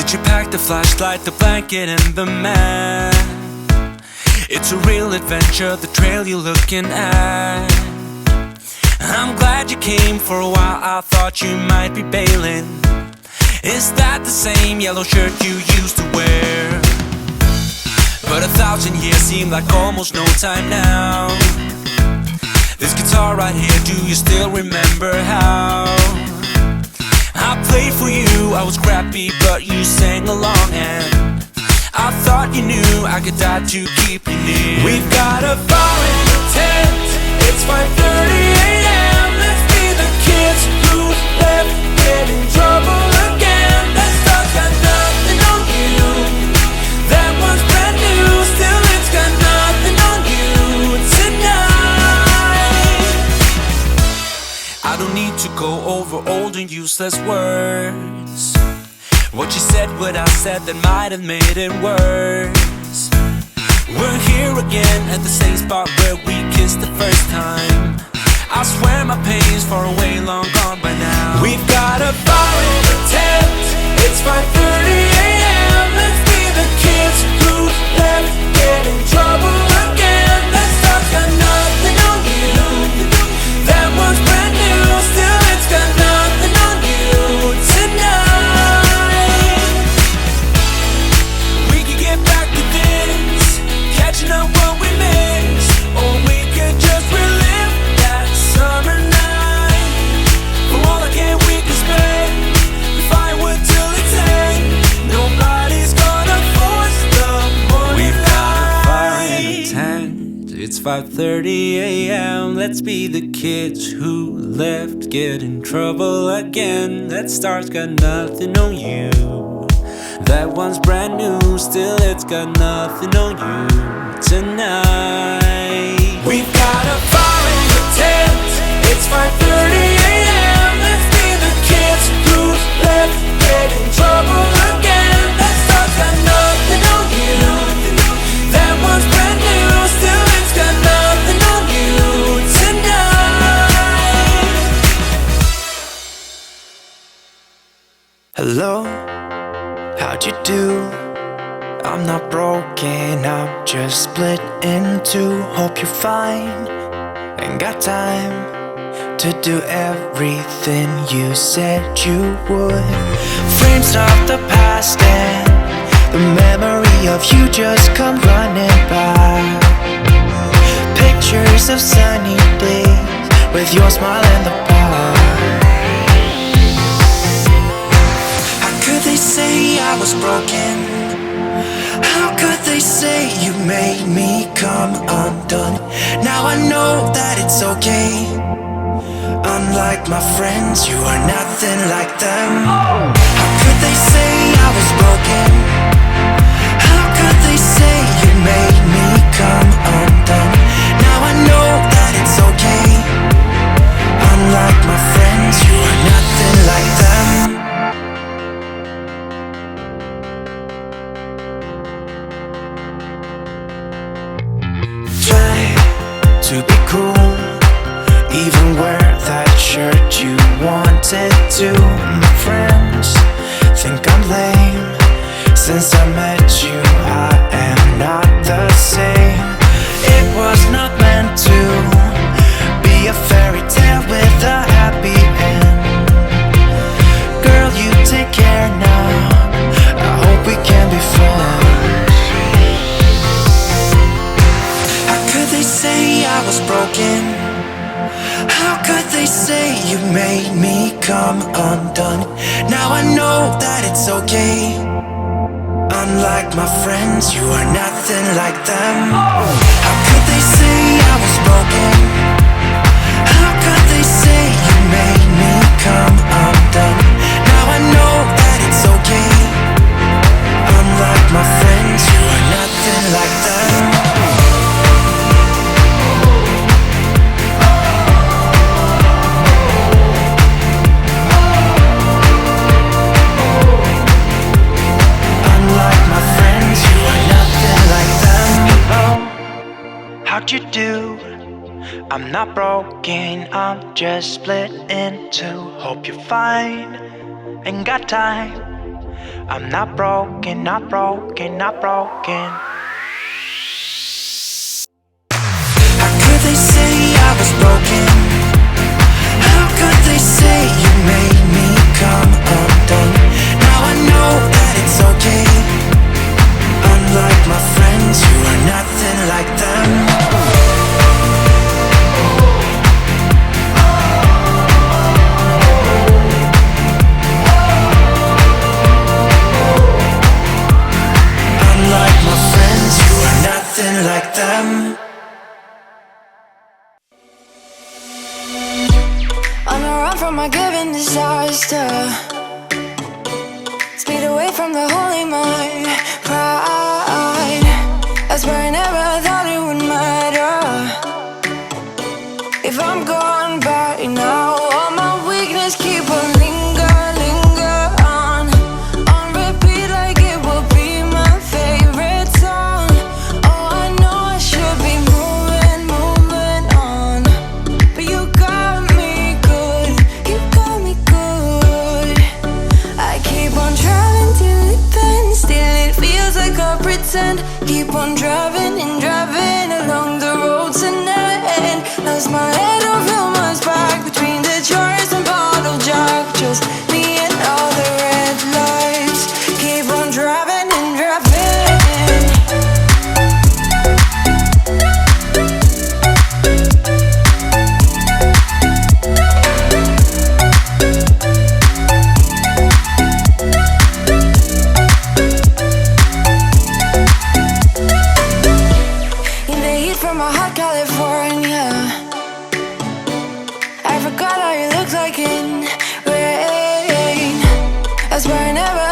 Did you pack the flashlight, the blanket, and the map? It's a real adventure, the trail you're looking at. I'm glad you came. For a while I thought you might be bailing. Is that the same yellow shirt you used to wear? But 1,000 years seem like almost no time now. This guitar right here, do you still remember how I played for you? I was crappy but you sang along, and I thought you knew I could die to keep you near. We've got a fire in the tent. It's 5:30 a.m. Let's be the kids who left, get in trouble again. That stuff's got nothing on you. That one's brand new, still it's got nothing on you tonight. I don't need to go over old and useless words. What you said, what I said, that might have made it worse. We're here again at the same spot where we kissed the first time. I swear my pain's far away, long gone by now. We've got a fire in the tent. It's 5:30 a.m. Let's be the kids who left, get in trouble again. That stuff's got nothing on you. That one's brand new, still it's got nothing on you tonight. We could get back to this, catching up what we missed, or we could just relive that summer night. For all I can, we can spend the firewood till it's end. Nobody's gonna force the morning. We've got a fire in the tent. It's 5:30 a.m. Let's be the kids who left, get in trouble again. That star's got nothing on you. That one's brand new, still it's got nothing on you tonight. We've got a fire in the tent. It's 5:30 a.m. Let's be the kids who left, get in trouble again. That stuff's got nothing on you. That one's brand new, still it's got nothing on you tonight. Hello, how'd you do? I'm not broken, I'm just split in two. Hope you're fine, ain't got time to do everything you said you would. Frames of the past and the memory of you just come running by. Pictures of sunny days with your smile in the bar. How could they say I was broken? How could they say you made me come undone? Now I know that it's okay. Unlike my friends, you are nothing like them. How could they say I was broken? How could they say you made me come undone? Now I know that it's okay. Unlike my friends, you are nothing like them. To be cool, even wear that shirt you wanted to. My friends think I'm lame. Since I met you, I am not the same. It was not meant to be a fairy tale with a happy end. Girl, you take care now. I hope we can be friends. How could they say I was broken? How could they say you made me come undone? Now I know that it's okay. Unlike my friends, you are nothing like them. How could they say I was broken? How could they say you made me come undone? Now I know that it's okay. Unlike my friends, you are nothing like them. How'd you do? I'm not broken, I'm just split in two. Hope you're fine, ain't got time I'm not broken, not broken, not broken. How could they say I was broken? How could they say you made me come undone? Now I know that it's okay. Unlike my friends, you are nothing like them. Unlike my friends, you are nothing like them. On a run from my given disaster, speed away from the holy mind, pride. I swear I never thought it would matter if I'm gone by now. All my weakness keep on linger on repeat like it will be my favorite song. Oh, I know I should be moving on, but you got me good, you got me good. I keep on driving till it bends, still it feels like I pretend. Keep on driving and driving along the road to never end. Lost my head over my back between the jars and bottle jack. Just me and all the red lights. Keep on driving and driving. In the heat from a hot California, I forgot how you looked like in rain. I swear I never